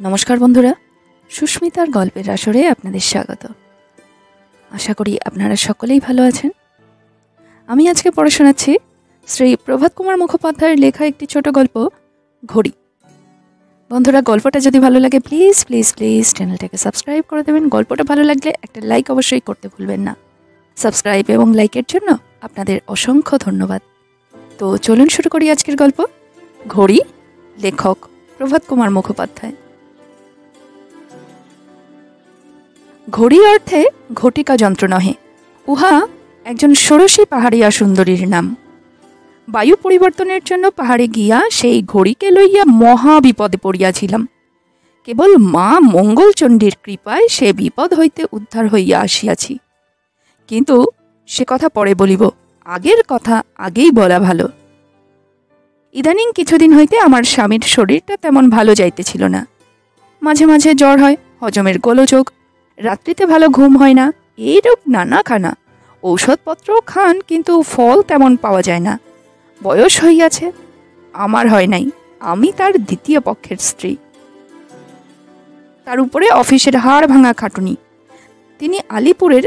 নমস্কার বন্ধুরা, সুস্মিতার গল্পের আসরে আপনাদের স্বাগত। আশা করি আপনারা সকলেই ভালো আছেন। আমি আজকে পড়ে শোনাচ্ছি শ্রী প্রভাত কুমার মুখোপাধ্যায়ের লেখা একটি ছোট গল্প, ঘড়ি। বন্ধুরা, গল্পটা যদি ভালো লাগে প্লিজ প্লিজ প্লিজ চ্যানেলটাকে সাবস্ক্রাইব করে দেবেন। গল্পটা ভালো লাগলে একটা লাইক অবশ্যই করতে ভুলবেন না। সাবস্ক্রাইব এবং লাইকের জন্য আপনাদের অসংখ্য ধন্যবাদ। তো চলুন শুরু করি আজকের গল্প, ঘড়ি। লেখক প্রভাত কুমার মুখোপাধ্যায়। ঘড়ি অর্থে ঘটিকা যন্ত্র নহে, উহা একজন ষোড়শী পাহাড়িয়া সুন্দরীর নাম। বায়ু পরিবর্তনের জন্য পাহাড়ে গিয়া সেই ঘড়িকে লইয়া মহা বিপদে পড়িয়াছিলাম। কেবল মা মঙ্গলচণ্ডীর কৃপায় সে বিপদ হইতে উদ্ধার হইয়া আসিয়াছি। কিন্তু সে কথা পরে বলিব, আগের কথা আগেই বলা ভালো। ইদানিং কিছুদিন হইতে আমার স্বামীর শরীরটা তেমন ভালো যাইতেছিল না। মাঝে মাঝে জ্বর হয়, হজমের গোলযোগ, রাত্রিতে ভালো ঘুম হয় না, এইরূপ নানা খানা। ঔষধপত্রও খান, কিন্তু ফল তেমন পাওয়া যায় না। বয়স হইয়াছে, আমার হয় নাই, আমি তার দ্বিতীয় পক্ষের স্ত্রী। তার উপরে অফিসের হাড় ভাঙা খাটুনি। তিনি আলিপুরের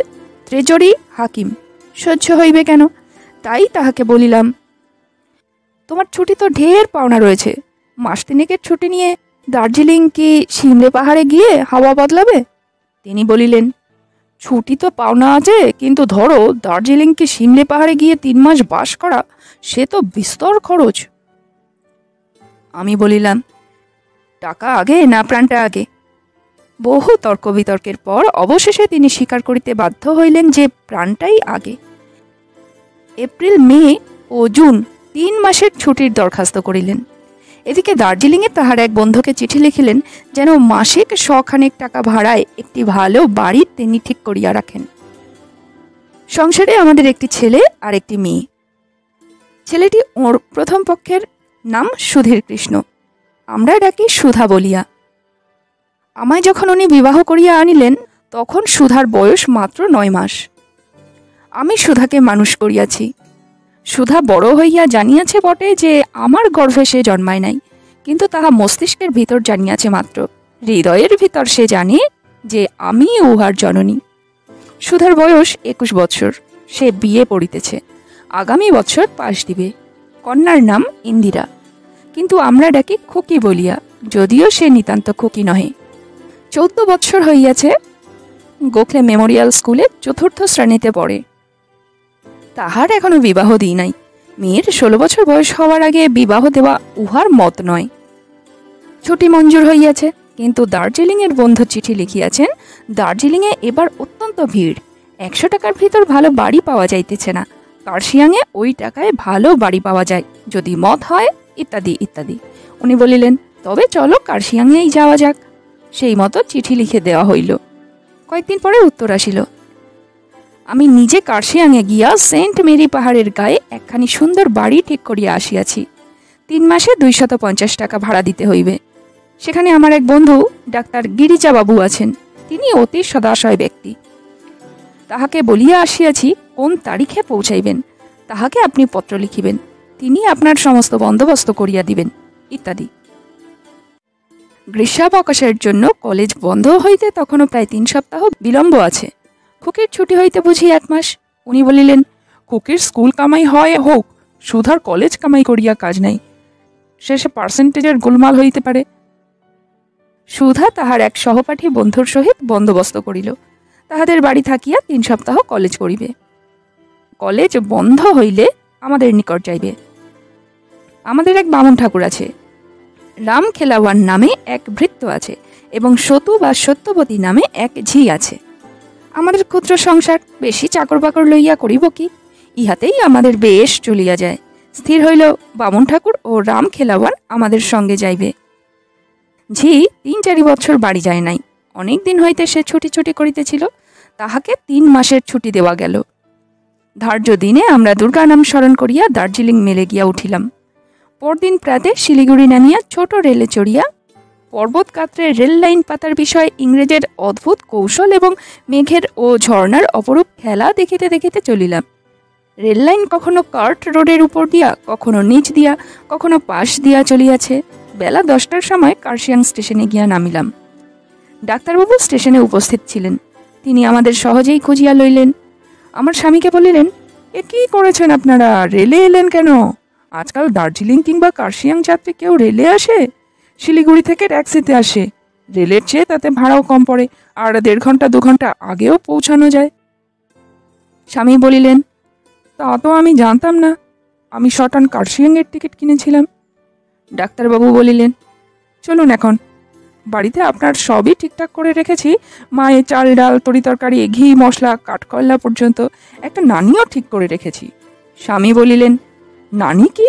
ট্রেজরি হাকিম, সহ্য হইবে কেন? তাই তাহাকে বলিলাম, তোমার ছুটি তো ঢের পাওনা রয়েছে, মাস তিনেকের ছুটি নিয়ে দার্জিলিং কি সিমলে পাহাড়ে গিয়ে হাওয়া বদলাবে? তিনি বলিলেন, ছুটি তো পাওনা আছে, কিন্তু ধরো দার্জিলিং কি সিমলে পাহাড়ে গিয়ে 3 মাস বাস করা, সে তো বিস্তর খরচ। আমি বলিলাম, টাকা আগে না প্রাণটা আগে? বহু তর্ক বিতর্কের পর অবশেষে তিনি স্বীকার করিতে বাধ্য হইলেন যে প্রাণটাই আগে। এপ্রিল, মে ও জুন 3 মাসের ছুটির দরখাস্ত করিলেন। এদিকে দার্জিলিংয়ে তাহার এক বন্ধুকে চিঠি লিখিলেন যেন মাসিক 100 টাকা ভাড়ায় একটি ভালো বাড়ি তিনি ঠিক করিয়া রাখেন। সংসারে আমাদের একটি ছেলে আর একটি মেয়ে। ছেলেটি ওর প্রথম পক্ষের, নাম সুধীর কৃষ্ণ, আমরা ডাকি সুধা বলিয়া। আমায় যখন উনি বিবাহ করিয়া আনিলেন তখন সুধার বয়স মাত্র 9 মাস। আমি সুধাকে মানুষ করিয়াছি। সুধা বড় হইয়া জানিয়াছে বটে যে আমার গর্ভে সে জন্মায় নাই, কিন্তু তাহা মস্তিষ্কের ভিতর জানিয়াছে মাত্র। হৃদয়ের ভিতর সে জানে যে আমি উহার জননী। সুধার বয়স 21 বৎসর, সে বিয়ে পড়িতেছে, আগামী বৎসর পাশ দিবে। কন্যার নাম ইন্দিরা, কিন্তু আমরা ডাকি খুকি বলিয়া, যদিও সে নিতান্ত খুকি নহে। 14 বৎসর হইয়াছে, গোখলে মেমোরিয়াল স্কুলে 4র্থ শ্রেণীতে পড়ে। তাহার এখনো বিবাহ দিই নাই। মেয়ের 16 বছর বয়স হওয়ার আগে বিবাহ দেওয়া উহার মত নয়। ছুটি মঞ্জুর হইয়াছে, কিন্তু দার্জিলিংয়ের বন্ধু চিঠি লিখিয়াছেন, দার্জিলিংয়ে এবার অত্যন্ত ভিড়, 100 টাকার ভিতর ভালো বাড়ি পাওয়া যাইতেছে না। কার্শিয়াংয়ে ওই টাকায় ভালো বাড়ি পাওয়া যায় যদি মত হয়, ইত্যাদি ইত্যাদি। উনি বলিলেন, তবে চলো কার্শিয়াংয়েই যাওয়া যাক। সেই মতো চিঠি লিখে দেওয়া হইল। কয়েকদিন পরে উত্তর আসিল। আমি নিজে কার্শিয়াংয়ে গিয়া সেন্ট মেরি পাহাড়ের গায়ে একখানি সুন্দর বাড়ি ঠিক করিয়া আসিয়াছি। 3 মাসে 250 টাকা ভাড়া দিতে হইবে। সেখানে আমার এক বন্ধু ডাক্তার গিরিজাবাবু আছেন, তিনি অতি সদাশয় ব্যক্তি। তাহাকে বলিয়া আসিয়াছি কোন তারিখে পৌঁছাইবেন, তাহাকে আপনি পত্র লিখিবেন, তিনি আপনার সমস্ত বন্দোবস্ত করিয়া দিবেন, ইত্যাদি। গ্রীষ্মাবকাশের জন্য কলেজ বন্ধ হইতে তখনও প্রায় 3 সপ্তাহ বিলম্ব আছে। খুকির ছুটি হইতে বুঝি 1 মাস। উনি বলিলেন, খুকির স্কুল কামাই হয় হোক, সুধার কলেজ কামাই করিয়া কাজ নাই, শেষে পার্সেন্টেজের গোলমাল হইতে পারে। সুধা তাহার এক সহপাঠী বন্ধুর সহিত বন্দোবস্ত করিল, তাহাদের বাড়ি থাকিয়া 3 সপ্তাহ কলেজ করিবে। কলেজ বন্ধ হইলে আমাদের নিকট যাইবে। আমাদের এক বামুন ঠাকুর আছে, রাম খেলাওয়ান নামে এক ভৃত্য আছে, এবং সতু বা সত্যবতী নামে এক ঝি আছে। আমাদের ক্ষুদ্র সংসার, বেশি চাকর বাকর লইয়া করিব কি, ইহাতেই আমাদের বেশ চলিয়া যায়। স্থির হইল বামুন ঠাকুর ও রাম খেলাওয়ান আমাদের সঙ্গে যাইবে। ঝি 3-4 বছর বাড়ি যায় নাই, অনেক দিন হইতে সে ছুটি ছুটি করিতেছিল, তাহাকে 3 মাসের ছুটি দেওয়া গেল। ধার্য দিনে আমরা দুর্গা নাম স্মরণ করিয়া দার্জিলিং মেলে গিয়া উঠিলাম। পরদিন প্রাতে শিলিগুড়ি নামিয়া ছোট রেলে চড়িয়া পর্বত গাত্রে রেল লাইন পাতার বিষয়ে ইংরেজের অদ্ভুত কৌশল এবং মেঘের ও ঝর্ণার অপরূপ খেলা দেখিতে দেখিতে চলিলাম। রেল লাইন কখনো কার্ট রোডের উপর দিয়া, কখনো নিচ দিয়া, কখনো পাশ দিয়া চলিয়াছে। বেলা 10টার সময় কার্শিয়াং স্টেশনে গিয়া নামিলাম। ডাক্তারবাবু স্টেশনে উপস্থিত ছিলেন। তিনি আমাদের সহজেই খুঁজিয়া লইলেন। আমার স্বামীকে বলিলেন, এ কি করেছেন আপনারা, রেলে এলেন কেন? আজকাল দার্জিলিং কিংবা কার্শিয়াং যাত্রী কেউ রেলে আসে? শিলিগুড়ি থেকে ট্যাক্সিতে আসে। রেলের চেয়ে তাতে ভাড়াও কম পড়ে, আর 1.5 ঘন্টা 2 ঘন্টা আগেও পৌঁছানো যায়। স্বামী বলিলেন, তা তো আমি জানতাম না, আমি শটান কার্শিয়াংয়ের টিকিট কিনেছিলাম। ডাক্তারবাবু বলিলেন, চলুন এখন, বাড়িতে আপনার সবই ঠিকঠাক করে রেখেছি। মায়ে চাল ডাল তরিতরকারি ঘি মশলা কাঠকয়লা পর্যন্ত, একটা নানিও ঠিক করে রেখেছি। স্বামী বলিলেন, নানি কি?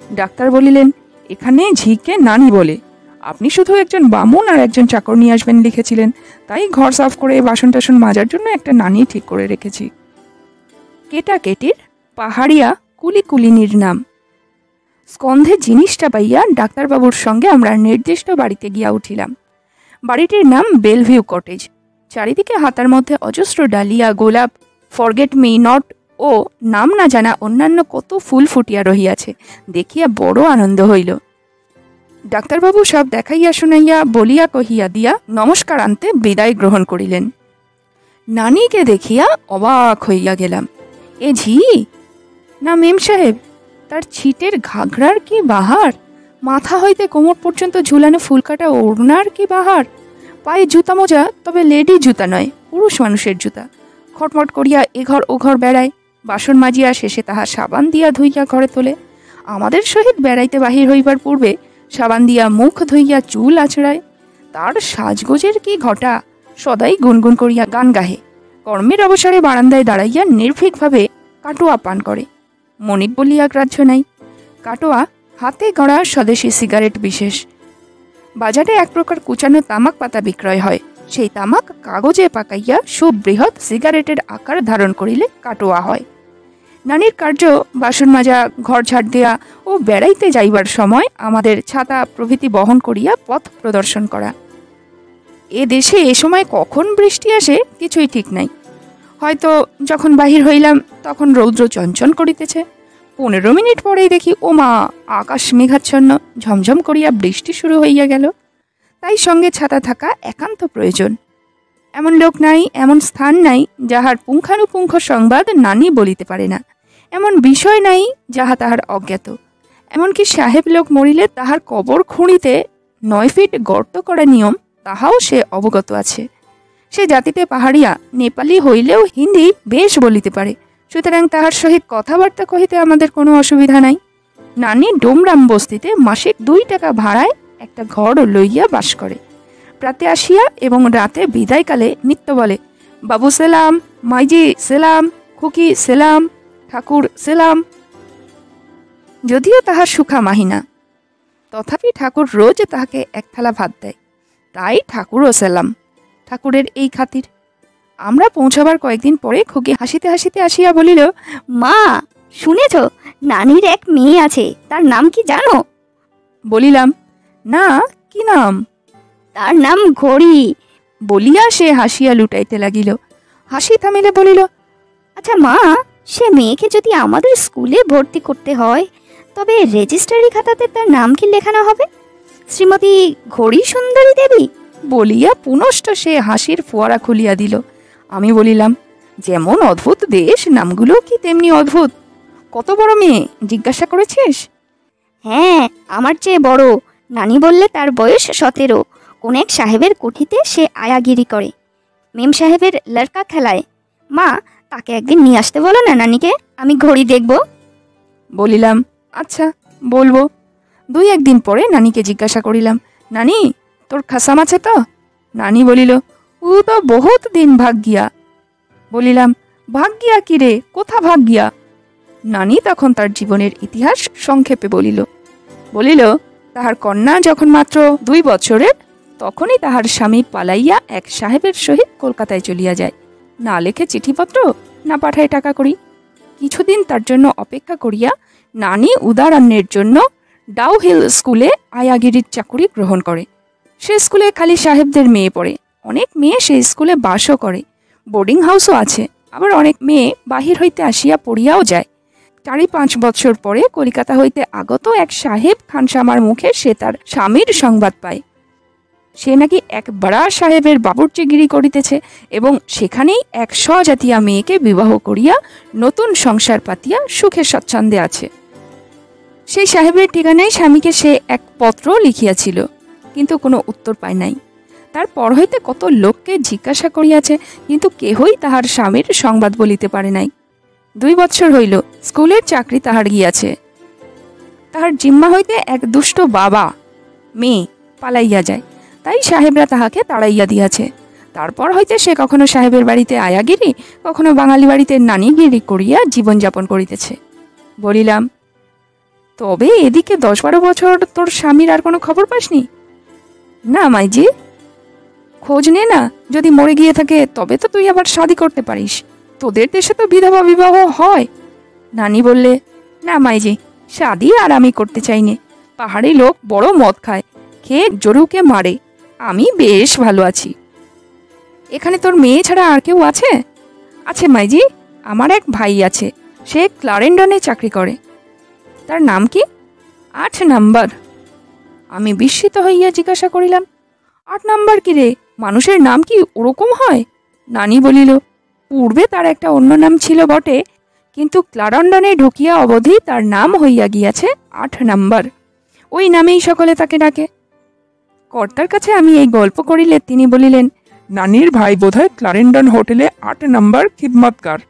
ডাক্তার বলিলেন, এখানে ঝিকে নানি বলে। আপনি শুধু একজন বামুন আর একজন চাকর নিয়ে আসবেন লিখেছিলেন, তাই ঘর সাফ করে বাসন টাসন মাজার জন্য একটা নানি ঠিক করে রেখেছি। কেটাকেটির পাহাড়িয়া কুলিকুলিনীর নাম। স্কন্ধে জিনিসটা পাইয়া ডাক্তারবাবুর সঙ্গে আমরা নির্দিষ্ট বাড়িতে গিয়া উঠিলাম। বাড়িটির নাম বেলভিউ কটেজ। চারিদিকে হাতার মধ্যে অজস্র ডালিয়া, গোলাপ, ফরগেট মি নট ও নাম না জানা অন্যান্য কত ফুল ফুটিয়া রহিয়াছে, দেখিয়া বড় আনন্দ হইল। ডাক্তারবাবু সব দেখাইয়া শুনাইয়া বলিয়া কহিয়া দিয়া নমস্কার আনতে বিদায় গ্রহণ করিলেন। নানিকে দেখিয়া অবাক হইয়া গেলাম। এ ঝি না মেম সাহেব, তার ছিটের ঘাঘরার কি বাহার, মাথা হইতে কোমর পর্যন্ত ঝুলানো ফুলকাটা ওড়নার কি বাহার, পায়ে জুতা মোজা, তবে লেডি জুতা নয়, পুরুষ মানুষের জুতা। খটমট করিয়া এঘর ওঘর বেড়ায়, বাসন মাজিয়া শেষে তাহা সাবান দিয়া ধুইয়া ঘরে তোলে। আমাদের সহিত বেড়াইতে বাহির হইবার পূর্বে সাবান দিয়া মুখ ধুইয়া চুল আছড়ায়। তার সাজগোজের কি ঘটা, সদাই গুনগুন করিয়া গান গাহে। কর্মের অবসরে বারান্দায় দাঁড়াইয়া নির্ভীকভাবে কাটোয়া পান করে। মনিক বলিয়া গ্রাহ্য নাই। কাটোয়া হাতে গড়া স্বদেশী সিগারেট বিশেষ। বাজারে এক প্রকার কুচানো তামাক পাতা বিক্রয় হয়। সেই তামাক কাগজে পাকাইয়া সুবৃহৎ সিগারেটের আকার ধারণ করিলে কাটোয়া হয়। নানির কার্য বাসন মাজা, ঘর ঝাড় দেয়া ও বেড়াইতে যাইবার সময় আমাদের ছাতা প্রভৃতি বহন করিয়া পথ প্রদর্শন করা। এ দেশে এ সময় কখন বৃষ্টি আসে কিছুই ঠিক নাই। হয়তো যখন বাহির হইলাম তখন রৌদ্র চঞ্চন করিতেছে, 15 মিনিট পরেই দেখি ও মা, আকাশ মেঘাচ্ছন্ন, ঝমঝম করিয়া বৃষ্টি শুরু হইয়া গেল। তাই সঙ্গে ছাতা থাকা একান্ত প্রয়োজন। এমন লোক নাই, এমন স্থান নাই যাহার পুঙ্খানুপুঙ্খ সংবাদ নানি বলিতে পারে না, এমন বিষয় নাই যাহা তাহার অজ্ঞাত। এমনকি সাহেব লোক মরিলে তাহার কবর খুঁড়িতে 9 ফিট গর্ত করা নিয়ম, তাহাও সে অবগত আছে। সে জাতিতে পাহাড়িয়া, নেপালি হইলেও হিন্দি বেশ বলিতে পারে, সুতরাং তাহার সহিত কথাবার্তা কহিতে আমাদের কোনো অসুবিধা নাই। নানি ডোমরাম বস্তিতে মাসিক 2 টাকা ভাড়ায় একটা ঘর লইয়া বাস করে। প্রাতে আসিয়া এবং রাতে বিদায়কালে নিত্য বলে, বাবু সেলাম, মাইজি সেলাম, খুকি সেলাম, ঠাকুর সেলাম। যদিও তাহার সুখা মাহিনা, তথাপি ঠাকুর রোজ তাহাকে 1 থালা ভাত দেয়, তাই ঠাকুরও সেলাম। ঠাকুরের এই খাতির। আমরা পৌঁছাবার কয়েকদিন পরে খুকি হাসিতে হাসিতে আসিয়া বলিল, মা, শুনেছ নানির এক মেয়ে আছে, তার নাম কি জানো? বলিলাম, না, কি নাম? তার নাম ঘড়ি। বলিয়া সে হাসিয়া লুটাইতে লাগিল। হাসি থামিলে বলিল, আচ্ছা মা, সে মেয়েকে যদি আমাদের স্কুলে ভর্তি করতে হয়, তবে রেজিস্ট্রারি খাতাতে তার নাম কি লেখানো হবে? শ্রীমতী ঘড়ি সুন্দরী দেবী। বলিয়া পুনশ্চ সে হাসির ফোয়ারা খুলিয়া দিল। আমি বলিলাম, যেমন অদ্ভুত দেশ, নামগুলো কি তেমনি অদ্ভুত। কত বড় মেয়ে জিজ্ঞাসা করেছিস? হ্যাঁ, আমার চেয়ে বড়। নানি বললে তার বয়স 17। কোন এক সাহেবের কুঠিতে সে আয়াগিরি করে, মেম সাহেবের লড়কা খেলায়। মা, তাকে একদিন নিয়ে আসতে বলো না নানিকে, আমি ঘড়ি দেখব। বলিলাম, আচ্ছা, বলবো। 2-1 দিন পরে নানিকে জিজ্ঞাসা করিলাম, নানি, তোর খাসাম আছে তো? নানি বলিল, ও তো বহুত দিন ভাগ গিয়া। বলিলাম, ভাগ গিয়া কি রে, কোথা ভাগ গিয়া? নানি তখন তার জীবনের ইতিহাস সংক্ষেপে বলিল, তাহার কন্যা যখন মাত্র 2 বছরের, তখনই তাহার স্বামী পালাইয়া এক সাহেবের সহিত কলকাতায় চলিয়া যায়। না লেখে চিঠিপত্র, না পাঠায় টাকা করি। কিছুদিন তার জন্য অপেক্ষা করিয়া নানি উদারান্নের জন্য ডাউহিল স্কুলে আয়াগিরির চাকুরি গ্রহণ করে। সে স্কুলে খালি সাহেবদের মেয়ে পড়ে। অনেক মেয়ে সেই স্কুলে বাসও করে, বোর্ডিং হাউসও আছে। আবার অনেক মেয়ে বাহির হইতে আসিয়া পড়িয়াও যায়। 4-5 বছর পরে কলিকাতা হইতে আগত এক সাহেব খানসামার মুখে সে তার স্বামীর সংবাদ পায়। সে নাকি এক বড়া সাহেবের বাবুর্চিগিরি করিতেছে এবং সেখানেই এক স্বজাতীয় মেয়েকে বিবাহ করিয়া নতুন সংসার পাতিয়া সুখে স্বচ্ছন্দে আছে। সেই সাহেবের ঠিকানায় স্বামীকে সে এক পত্র লিখিয়াছিল, কিন্তু কোনো উত্তর পায় নাই। তারপর হইতে কত লোককে জিজ্ঞাসা করিয়াছে, কিন্তু কেহই তাহার স্বামীর সংবাদ বলিতে পারে নাই। 2 বছর হইল, স্কুলের চাকরি তাহার গিয়াছে। তাহার জিম্মা হইতে এক দুষ্ট বাবা মেয়ে পালাইয়া যায়, তাই সাহেবরা তাহাকে তাড়াইয়া দিয়াছে। তারপর হইতে সে কখনো সাহেবের বাড়িতে আয়াগিরি, কখনো বাঙালি বাড়িতে নানিগিরি করিয়া জীবনযাপন করিতেছে। বলিলাম, তবে এদিকে 10-12 বছর তোর স্বামীর আর কোনো খবর পাসনি? না মাইজি, খোঁজ নে না, যদি মরে গিয়ে থাকে তবে তো তুই আবার শাদি করতে পারিস, তোদের দেশে তো বিধবা বিবাহ হয়। নানি বললে, না মাইজি, শাদি আর আমি করতে চাইনি। পাহাড়ি লোক বড় মদ খায়, খেয়ে জরুকে মারে, আমি বেশ ভালো আছি। এখানে তোর মেয়ে ছাড়া আর কেউ আছে? আছে মাইজি, আমার এক ভাই আছে, সে ক্লারেন্ডনে চাকরি করে। তার নাম কি? 8 নাম্বার। আমি বিস্মিত হইয়া জিজ্ঞাসা করিলাম, 8 নাম্বার কি রে, মানুষের নাম কি ওরকম হয়? নানি বলিল, পূর্বে তার একটা অন্য নাম ছিল বটে, কিন্তু ক্লারেন্ডনে ঢুকিয়া অবধি তার নাম হইয়া গিয়াছে 8 নাম্বার। ওই নামেই সকলে তাকে ডাকে। কর্তার কাছে আমি এই গল্প করিলে তিনি বলিলেন, নানির ভাই বোধহয় ক্লারেন্ডন হোটেলে 8 নাম্বার খিদমতগার।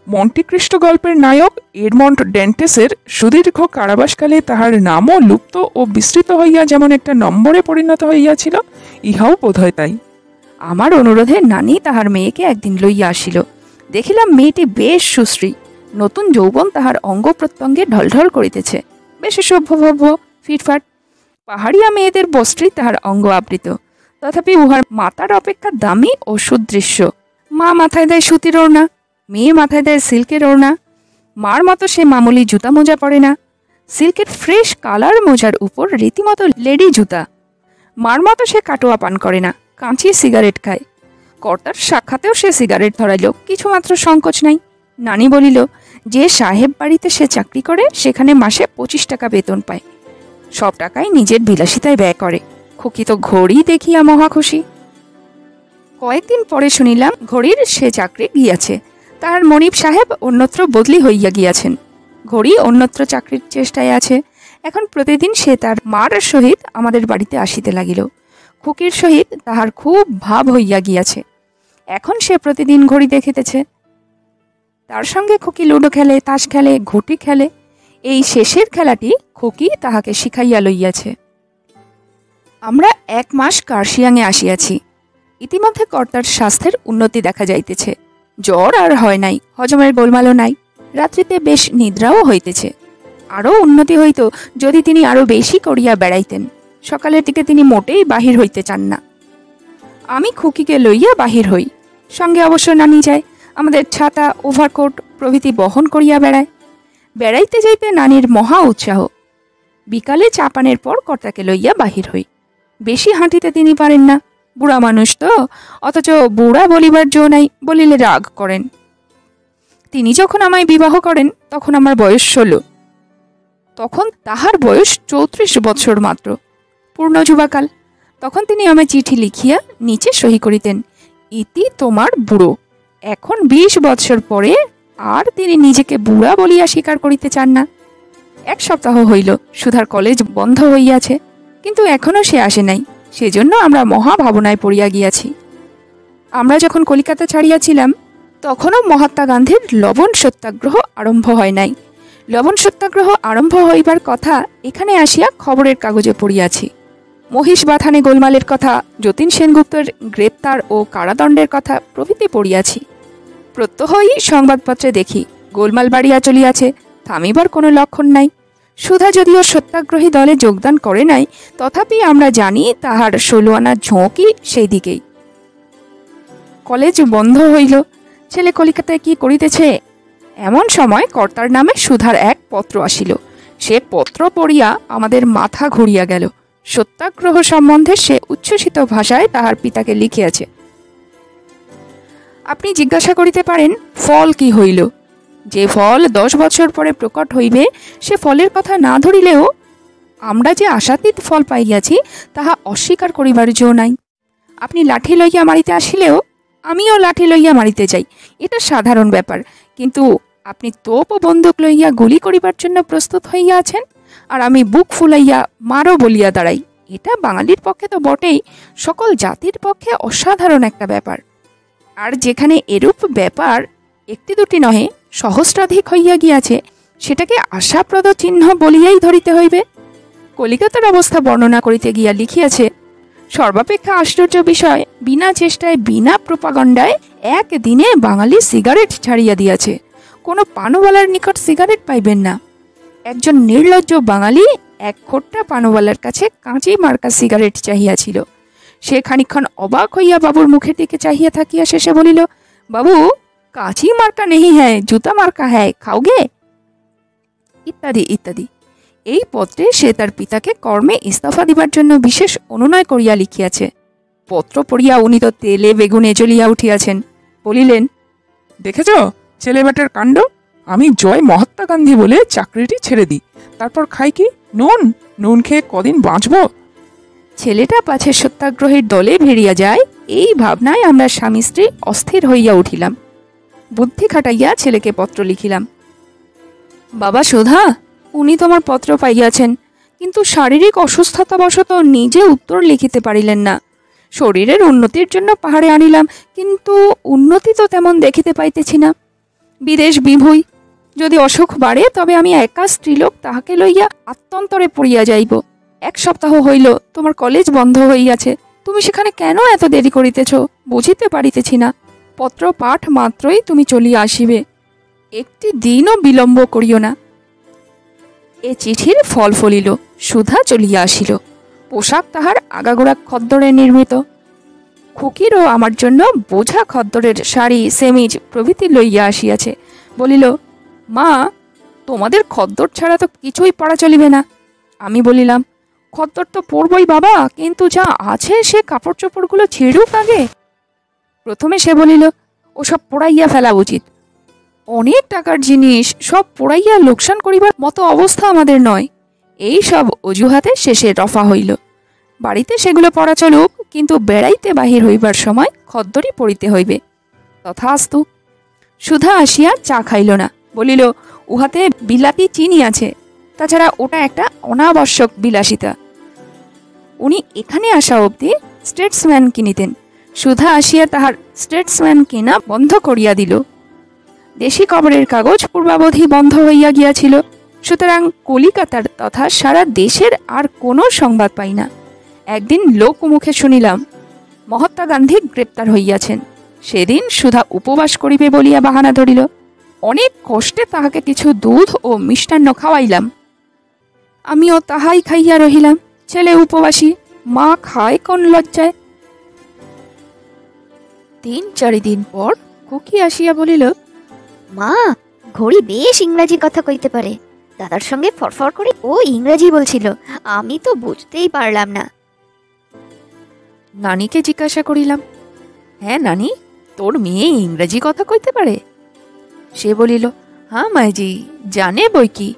মন্টিক্রিস্টো গল্পের নায়ক এডমন্ড ড্যান্টেসের সুদীর্ঘ কারাবাসকালে তাহার নামও লুপ্ত ও বিস্তৃত হইয়া যেমন একটা নম্বরে পরিণত হইয়াছিল, ইহাও বোধহয় তাই। আমার অনুরোধে নানি তাহার মেয়েকে একদিন লইয়া আসিল। দেখিলাম মেয়েটি বেশ সুশ্রী, নতুন যৌবন তাহার অঙ্গ প্রত্যঙ্গে ঢলঢল করিতেছে, বেশ সভ্যভব্য ফিটফাট। পাহাড়িয়া মেয়েদের বস্ত্রী তাহার অঙ্গ আবৃত, তথাপি উহার মাতার অপেক্ষা দামি ও সুদৃশ্য। মা মাথায় দেয় সুতির ওড়না, মেয়ে মাথায় দেয় সিল্কের ওড়না। মার মতো সে মামুলি জুতা মোজা পরে না, সিল্কের ফ্রেশ কালার মোজার উপর রীতিমতো লেডি জুতা। মার মতো সে কাটোয়া পান করে না, কাঁচি সিগারেট খায়। কর্তার সাক্ষাতেও সে সিগারেট ধরাইল, কিছুমাত্র সংকোচ নাই। নানি বলিল, যে সাহেব বাড়িতে সে চাকরি করে সেখানে মাসে 25 টাকা বেতন পায়, সব টাকাই নিজের বিলাসিতায় ব্যয় করে। খুকি তো ঘড়ি দেখিয়া মহা খুশি। কয়েকদিন পরে শুনিলাম ঘড়ির সে চাকরি গিয়াছে, তাহার মনিব সাহেব অন্যত্র বদলি হইয়া গিয়াছেন। ঘড়ি অন্যত্র চাকরির চেষ্টায় আছে। এখন প্রতিদিন সে তার মার সহিত আমাদের বাড়িতে আসিতে লাগিল। খুকির সহিত তাহার খুব ভাব হইয়া গিয়াছে। এখন সে প্রতিদিন ঘড়ি দেখিতেছে। তার সঙ্গে খুকি লুডো খেলে, তাস খেলে, ঘুটি খেলে। এই শেষের খেলাটি খুকি তাহাকে শিখাইয়া লইয়াছে। আমরা 1 মাস কার্শিয়াংয়ে আসিয়াছি। ইতিমধ্যে কর্তার স্বাস্থ্যের উন্নতি দেখা যাইতেছে। জ্বর আর হয় নাই, হজমের গোলমালও নাই, রাত্রিতে বেশ নিদ্রাও হইতেছে। আরও উন্নতি হইত যদি তিনি আরও বেশি করিয়া বেড়াইতেন। সকালের দিকে তিনি মোটেই বাহির হইতে চান না। আমি খুকিকে লইয়া বাহির হই, সঙ্গে অবশ্য নানি যায়। আমাদের ছাতা, ওভারকোট প্রভৃতি বহন করিয়া বেড়ায়। বেড়াইতে যাইতে নানির মহা উৎসাহ। বিকালে চা পানের পর কর্তাকে লইয়া বাহির হই। বেশি হাঁটিতে তিনি পারেন না, বুড়া মানুষ তো, অথচ বুড়া বলিবার জো নাই, বলিলে রাগ করেন। তিনি যখন আমায় বিবাহ করেন তখন আমার বয়স 16, তখন তাহার বয়স 34 বছর মাত্র, পূর্ণ যুবাকাল। তখন তিনি আমায় চিঠি লিখিয়া নিচে সহি করিতেন, ইতি তোমার বুড়ো। এখন 20 বছর পরে আর তিনি নিজেকে বুড়া বলিয়া স্বীকার করিতে চান না। 1 সপ্তাহ হইল সুধার কলেজ বন্ধ হইয়াছে, কিন্তু এখনো সে আসে নাই। সেজন্য আমরা মহা ভাবনায় পড়িয়া গিয়াছি। আমরা যখন কলিকাতা ছাড়িয়াছিলাম তখনও মহাত্মা গান্ধীর লবণ সত্যাগ্রহ আরম্ভ হয় নাই। লবণ সত্যাগ্রহ আরম্ভ হইবার কথা এখানে আসিয়া খবরের কাগজে পড়িয়াছি। মহিষ বাথানে গোলমালের কথা, যতীন সেনগুপ্তের গ্রেপ্তার ও কারাদণ্ডের কথা প্রভৃতি পড়িয়াছি। প্রত্যহই সংবাদপত্রে দেখি গোলমাল বাড়িয়া চলিয়াছে, থামিবার কোনো লক্ষণ নাই। সুধা যদিও সত্যাগ্রহী দলে যোগদান করে নাই, তথাপি আমরা জানি তাহার 16 আনা ঝোঁকই সেই দিকেই। কলেজ বন্ধ হইল, ছেলে কলিকাতায় কি করিতেছে, এমন সময় কর্তার নামে সুধার এক পত্র আসিল। সে পত্র পড়িয়া আমাদের মাথা ঘুরিয়া গেল। সত্যাগ্রহ সম্বন্ধে সে উচ্ছ্বসিত ভাষায় তাহার পিতাকে লিখিয়াছে। আপনি জিজ্ঞাসা করিতে পারেন ফল কি হইল। যে ফল 10 বছর পরে প্রকট হইবে সে ফলের কথা না ধরিলেও আমরা যে আশাতীত ফল পাইয়াছি তাহা অস্বীকার করিবার জো নাই। আপনি লাঠি লইয়া মারিতে আসিলেও আমিও লাঠি লইয়া মারিতে যাই, এটা সাধারণ ব্যাপার। কিন্তু আপনি তোপ ও বন্দুক লইয়া গুলি করিবার জন্য প্রস্তুত হইয়া আছেন, আর আমি বুক ফুলাইয়া মারো বলিয়া দাঁড়াই, এটা বাঙালির পক্ষে তো বটেই, সকল জাতির পক্ষে অসাধারণ একটা ব্যাপার। আর যেখানে এরূপ ব্যাপার একটি দুটি নহে সহস্রাধিক হইয়া গিয়াছে, সেটাকে আশাপ্রদ চিহ্ন বলিয়াই ধরিতে হইবে। কলিকাতার অবস্থা বর্ণনা করিতে গিয়া লিখিয়াছে, সর্বাপেক্ষা আশ্চর্য বিষয়, বিনা চেষ্টায় বিনা প্রোপাগণ্ডায় একদিনে বাঙালি সিগারেট ছাড়িয়া দিয়াছে। কোনো পানওয়ালার নিকট সিগারেট পাইবেন না। একজন নির্লজ্জ বাঙালি এক খোট্টা পানওয়ালার কাছে কাঁচি মার্কা সিগারেট চাহিয়াছিল। সে খানিকক্ষণ অবাক হইয়া বাবুর মুখের দিকে চাহিয়া থাকিয়া শেষে বলিল, বাবু, কাঁচি মার্কা নেহি হ্যায়, জুতা মার্কা হ্যায়, খাওগে? ইত্যাদি ইত্যাদি। এই পত্রে সে তার পিতাকে কর্মে ইস্তফা দিবার জন্য বিশেষ অনুনয় করিয়া লিখিয়াছে। পত্র পড়িয়া উনি তো তেলে বেগুনে জ্বলিয়া উঠিয়াছেন। বলিলেন, দেখেছ ছেলে বেটার কাণ্ড? আমি জয় মহাত্মা গান্ধী বলে চাকরিটি ছেড়ে দিই, তারপর খাই কি? নুন। নুন খেয়ে কদিন বাঁচব? ছেলেটা পাছে সত্যাগ্রহের দলে ভিড়িয়া যায়, এই ভাবনায় আমরা স্বামী স্ত্রী অস্থির হইয়া উঠিলাম। বুদ্ধি খাটাইয়া ছেলেকে পত্র লিখিলাম, বাবা সুধা, উনি তোমার পত্র পাইয়াছেন, কিন্তু শারীরিক অসুস্থতাবশত নিজে উত্তর লিখিতে পারিলেন না। শরীরের উন্নতির জন্য পাহাড়ে আনিলাম, কিন্তু উন্নতি তো তেমন দেখিতে পাইতেছি না। বিদেশ বিভুই, যদি অসুখ বাড়ে তবে আমি একা স্ত্রীলোক তাহাকে লইয়া আত্যন্তরে পড়িয়া যাইব। 1 সপ্তাহ হইল তোমার কলেজ বন্ধ হইয়াছে, তুমি সেখানে কেন এত দেরি করিতেছ বুঝিতে পারিতেছি না। পত্র পাঠ মাত্রই তুমি চলিয়া আসিবে, একটি দিনও বিলম্ব করিও না। এ চিঠির ফল ফলিল, সুধা চলিয়া আসিল। পোশাক তাহার আগাগোড়া খদ্দরে নির্মিত। খুকিরও আমার জন্য বোঝা খদ্দরের শাড়ি, সেমিজ প্রভৃতি লইয়া আসিয়াছে। বলিল, মা, তোমাদের খদ্দর ছাড়া তো কিছুই পড়া চলিবে না। আমি বলিলাম, খদ্দর তো পরবই বাবা, কিন্তু যা আছে সে কাপড় চোপড়গুলো ছিঁড়ুক আগে। প্রথমে সে বলিল, ওসব পোড়াইয়া ফেলা উচিত, অনেক টাকার জিনিস, সব পোড়াইয়া লোকসান করিবার মতো অবস্থা আমাদের নয়। এই সব অজুহাতে শেষে রফা হইল। বাড়িতে সেগুলো পড়া চলুক, কিন্তু বেড়াইতে বাহির হইবার সময় খদ্দরই পড়িতে হইবে। তথাস্তু। সুধা আসিয়া চা খাইল না, বলিল, উহাতে বিলাতি চিনি আছে, তাছাড়া ওটা একটা অনাবশ্যক বিলাসিতা। উনি এখানে আসা অবধি স্টেটসম্যান কিনিতেন। সুধা আসিয়া তাহার স্টেটসম্যান কেনা বন্ধ করিয়া দিল। দেশি খবরের কাগজ পূর্বাবধি বন্ধ হইয়া গিয়াছিল, সুতরাং কলিকাতার তথা সারা দেশের আর কোনো সংবাদ পাই না। একদিন লোকমুখে শুনিলাম মহাত্মা গান্ধী গ্রেপ্তার হইয়াছেন। সেদিন সুধা উপবাস করিবে বলিয়া বাহানা ধরিল। অনেক কষ্টে তাহাকে কিছু দুধ ও মিষ্টান্ন খাওয়াইলাম। আমিও তাহাই খাইয়া রহিলাম। ছেলে উপবাসী, মা খায় কোন লজ্জায়। 3-4 দিন পর খুকি আসিয়া বলিল, মা, ঘড়ি বেশ ইংরাজি কথা কইতে পারে। দাদার সঙ্গে ফরফর করে ও ইংরাজি বলছিল, আমি তো বুঝতেই পারলাম না। নানিকে জিজ্ঞাসা করিলাম, হ্যাঁ নানি, তোর মেয়ে ইংরাজি কথা কইতে পারে? সে বলিল, হ্যাঁ মাইজি, জানে বই কি।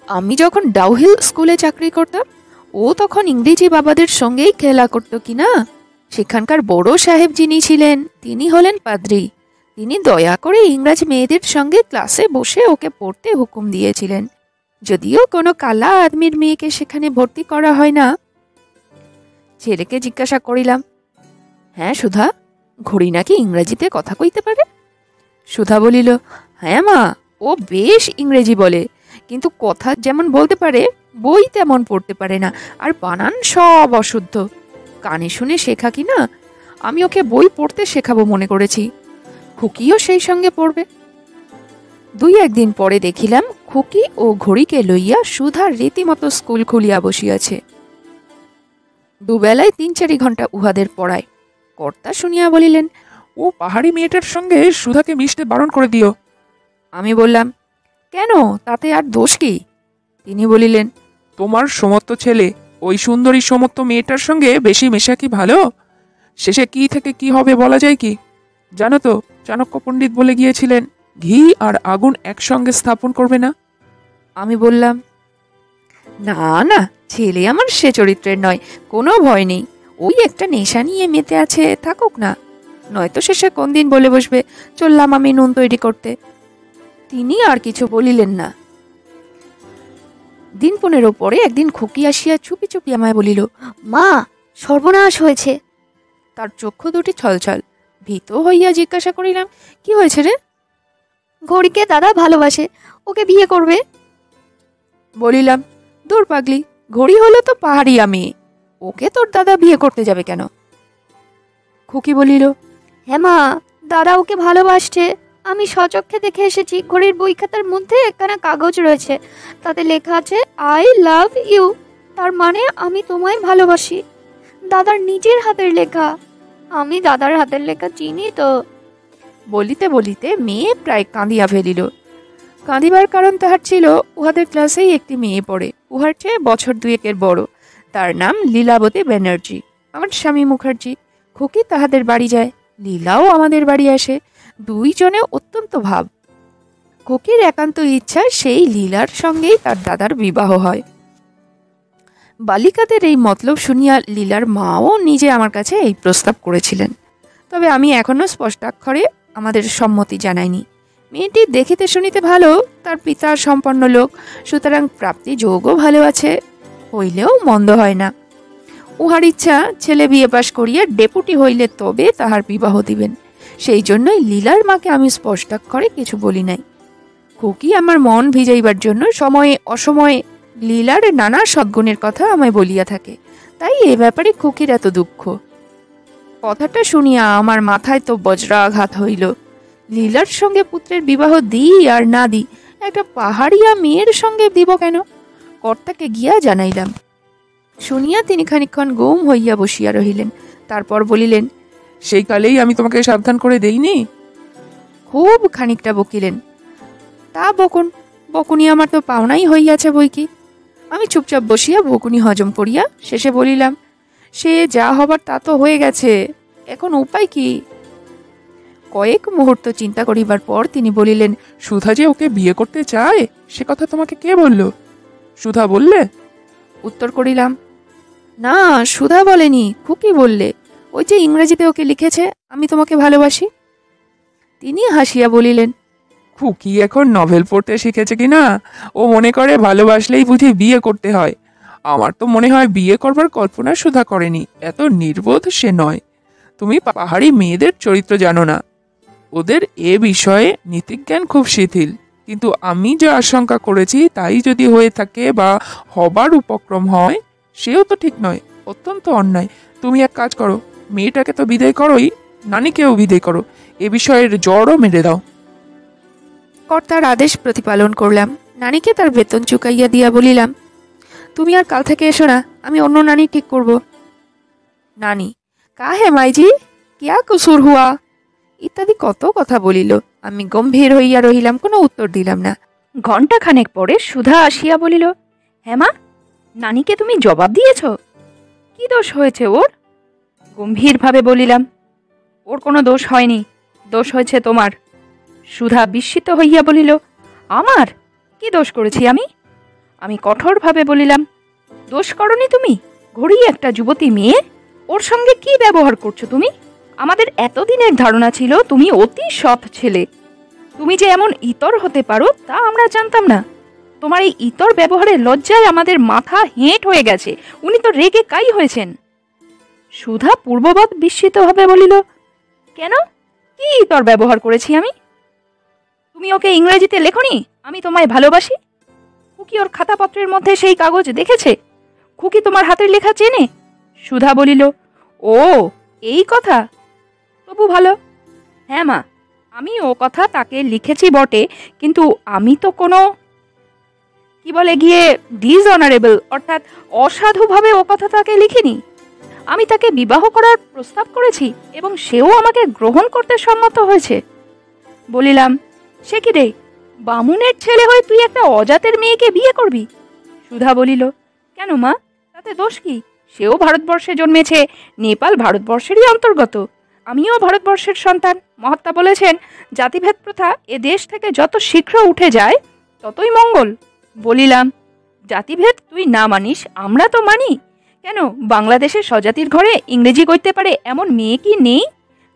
আমি যখন ডাউহিল স্কুলে চাকরি করতাম, ও তখন ইংরেজি বাবাদের সঙ্গেই খেলা করতো কিনা। সেখানকার বড় সাহেব যিনি ছিলেন, তিনি হলেন পাদ্রী। তিনি দয়া করে ইংরাজি মেয়েদের সঙ্গে ক্লাসে বসে ওকে পড়তে হুকুম দিয়েছিলেন। যদিও কোনো কালা আদমির মেয়েকে সেখানে ভর্তি করা হয় না। ছেলেকে জিজ্ঞাসা করিলাম, হ্যাঁ সুধা, ঘড়ি নাকি ইংরেজিতে কথা কইতে পারে? সুধা বলিল, হ্যাঁ মা, ও বেশ ইংরেজি বলে, কিন্তু কথা যেমন বলতে পারে, বই তেমন পড়তে পারে না, আর বানান সব অশুদ্ধ। কানে শুনে শেখা কি না, আমি ওকে বই পড়তে শেখাবো মনে করেছি। খুকিও সেই সঙ্গে পড়বে। 2-1 দিন পরে দেখিলাম খুকি ও ঘড়িকে লইয়া সুধা রীতিমতো স্কুল খুলিয়া বসিয়াছে। দুবেলায় 3-4 ঘন্টা উহাদের পড়ায়। কর্তা শুনিয়া বলিলেন, ও পাহাড়ি মেয়েটার সঙ্গে সুধাকে মিশতে বারণ করে দিও। আমি বললাম, কেন, তাতে আর দোষ কি? তিনি বলিলেন, তোমার সমত্ত ছেলে ওই সুন্দরী সমত্ত মেয়েটার সঙ্গে বেশি মেশা কি ভালো? শেষে কি থেকে কি হবে বলা যায় কি? জানো তো, চাণক্য পণ্ডিত বলে গিয়েছিলেন, ঘি আর আগুন একসঙ্গে স্থাপন করবে না? আমি বললাম, না না, ছেলে আমার সে চরিত্রের নয়, কোনো ভয় নেই। ওই একটা নেশা নিয়ে মেতে আছে, থাকুক না, নয়তো শেষে কোন দিন বলে বসবে চললাম আমি নুন তৈরি করতে। তিনি আর কিছু বলিলেন না। দিন 15 পরে একদিন খুকি আসিয়া চুপি চুপি আমায় বলিল, মা, সর্বনাশ হয়েছে। তার চক্ষু দুটি ছলছল। ভীত হইয়া জিজ্ঞাসা করিলাম, কি হয়েছে রে? ঘড়িকে দাদা ভালোবাসে, ওকে বিয়ে করবে। বলিলাম, দূর পাগলি, ঘড়ি হলো তো পাহাড়িয়া মেয়ে, ওকে তোর দাদা বিয়ে করতে যাবে কেন? খুকি বলিল, হ্যাঁ মা, দাদা ওকে ভালোবাসছে। আমি স্বচক্ষে দেখে এসেছি। ঘড়ির বই খাতার মধ্যে একখানা কাগজ রয়েছে, তাতে লেখা আছে আই লাভ ইউ। তার মানে আমি তোমায় ভালোবাসি। দাদার নিজের হাতের লেখা। আমি দাদার হাতের লেখা চিনি তো। বলিতে বলিতে মেয়ে প্রায় কাঁদিয়া ফেলিল। কাঁদিবার কারণ তাহার ছিল, উহাদের ক্লাসেই একটি মেয়ে পড়ে, উহার চেয়ে বছর 2 বড়। তার নাম লীলাবতী ব্যানার্জি, আমার স্বামী মুখার্জি। খুকি তাহাদের বাড়ি যায়, লীলাও আমাদের বাড়ি আসে। দুইজনে অত্যন্ত ভাব। খুকির একান্ত ইচ্ছা সেই লীলার সঙ্গেই তার দাদার বিবাহ হয়। বালিকাদের এই মতলব শুনিয়া লীলার মাও নিজে আমার কাছে এই প্রস্তাব করেছিলেন, তবে আমি এখনো স্পষ্টাক্ষরে আমাদের সম্মতি জানাইনি। মেয়েটি দেখিতে শুনিতে ভালো, তার পিতা সম্পন্ন লোক, সুতরাং প্রাপ্তি যোগও ভালো আছে, হইলেও মন্দ হয় না। উহার ইচ্ছা ছেলে বিয়ে পাশ করিয়া ডেপুটি হইলে তবে তাহার বিবাহ দিবেন। সেই জন্যই লীলার মাকে আমি স্পষ্টাক্ষরে কিছু বলি নাই। খুকি আমার মন ভিজাইবার জন্য সময়ে অসময়ে লীলার নানা সদ্গুণের কথা আমায় বলিয়া থাকে, তাই এ ব্যাপারে খুকির এত দুঃখ। কথাটা শুনিয়া আমার মাথায় তো বজ্রাঘাত হইল। লীলার সঙ্গে পুত্রের বিবাহ দিই আর না দিই, একটা পাহাড়িয়া মেয়ের সঙ্গে দিব কেন? কর্তাকে গিয়া জানাইলাম। শুনিয়া তিনি খানিকক্ষণ গুম হইয়া বসিয়া রহিলেন, তারপর বলিলেন, সেই কালেই আমি তোমাকে সাবধান করে দেইনি? খুব খানিকটা বকিলেন। তা বকুন, বকুনি আমার তো পাওনাই হইয়াছে বই কি। আমি চুপচাপ বসিয়া বকুনি হজম করিয়া শেষে বলিলাম, সে যা হবার তা তো হয়ে গেছে, এখন উপায় কি? কয়েক মুহূর্ত চিন্তা করিবার পর তিনি বলিলেন, সুধা যে ওকে বিয়ে করতে চায় সে কথা তোমাকে কে বলল? সুধা বললে? উত্তর করিলাম, না, সুধা বলেনি, খুকি বললে। ওই যে ইংরেজিতে ওকে লিখেছে, আমি তোমাকে ভালোবাসি। তিনি হাসিয়া বলিলেন, খুকি এখন নভেল পড়তে শিখেছে কিনা, ও মনে করে ভালোবাসলেই বুঝি বিয়ে করতে হয়। আমার তো মনে হয় বিয়ে করবার কল্পনা সুধা করেনি, এত নির্বোধ সে নয়। তুমি পাহাড়ি মেয়েদের চরিত্র জানো না, ওদের এ বিষয়ে নীতিজ্ঞান খুব শিথিল। কিন্তু আমি যা আশঙ্কা করেছি তাই যদি হয়ে থাকে বা হবার উপক্রম হয়, সেও তো ঠিক নয়, অত্যন্ত অন্যায়। তুমি এক কাজ করো, মেয়েটাকে তো বিদায় করোই, নানিকেও বিদায় করো, এ বিষয়ের জড়ও মেরে দাও। কর্তার আদেশ প্রতিপালন করলাম। নানিকে তার বেতন চুকাইয়া দিয়া বলিলাম, তুমি আর কাল থেকে এসো না, আমি অন্য নানি ঠিক করব। নানি, কা হে মাইজি, কিয়া কুসুর হুয়া, ইত্যাদি কত কথা বলিল। আমি গম্ভীর হইয়া রহিলাম, কোনো উত্তর দিলাম না। ঘণ্টা খানেক পরে সুধা আসিয়া বলিল, হ্যাঁ মা, নানিকে তুমি জবাব দিয়েছ? কি দোষ হয়েছে ওর? গম্ভীরভাবে বলিলাম, ওর কোনো দোষ হয়নি, দোষ হয়েছে তোমার। সুধা বিস্মিত হইয়া বলিল, আমার কি দোষ করেছি আমি? আমি কঠোরভাবে বলিলাম, দোষ করনি তুমি? ঘড়ি একটা যুবতী মেয়ে, ওর সঙ্গে কি ব্যবহার করছো তুমি? আমাদের এতদিনের ধারণা ছিল তুমি অতি সৎ ছেলে, তুমি যে এমন ইতর হতে পারো তা আমরা জানতাম না। তোমার এই ইতর ব্যবহারের লজ্জায় আমাদের মাথা হেঁট হয়ে গেছে। উনি তো রেগে কাই হয়েছেন। সুধা পূর্ববৎ বিস্মিতভাবে বলিল, কেন, কি ইতর ব্যবহার করেছি আমি? তুমি ওকে ইংরেজিতে লেখনি আমি তোমায় ভালোবাসি? খুকি ওর খাতাপত্রের মধ্যে সেই কাগজ দেখেছে? খুকি তোমার হাতের লেখা চেনে? সুধা বলিল, ও এই কথা, তবু ভালো। হ্যাঁ মা, আমি ও কথা তাকে লিখেছি বটে, কিন্তু আমি তো কোনো কি বলে গিয়ে ডিসঅনারেবল অর্থাৎ অসাধুভাবে ও কথা তাকে লিখিনি। আমি তাকে বিবাহ করার প্রস্তাব করেছি এবং সেও আমাকে গ্রহণ করতে সম্মত হয়েছে। বলিলাম, সে কি রে, বামুনের ছেলে হয়ে তুই একটা অজাতের মেয়েকে বিয়ে করবি? সুধা বলিল, কেন মা, তাতে দোষ কি? সেও ভারতবর্ষে জন্মেছে, নেপাল ভারতবর্ষেরই অন্তর্গত। আমিও ভারতবর্ষের সন্তান। মহাত্মা বলেছেন, জাতিভেদ প্রথা এ দেশ থেকে যত শীঘ্র উঠে যায় ততই মঙ্গল। বলিলাম, জাতিভেদ তুই না মানিস, আমরা তো মানি। কেন, বাংলাদেশের স্বজাতির ঘরে ইংরেজি কইতে পারে এমন মেয়ে কি নেই?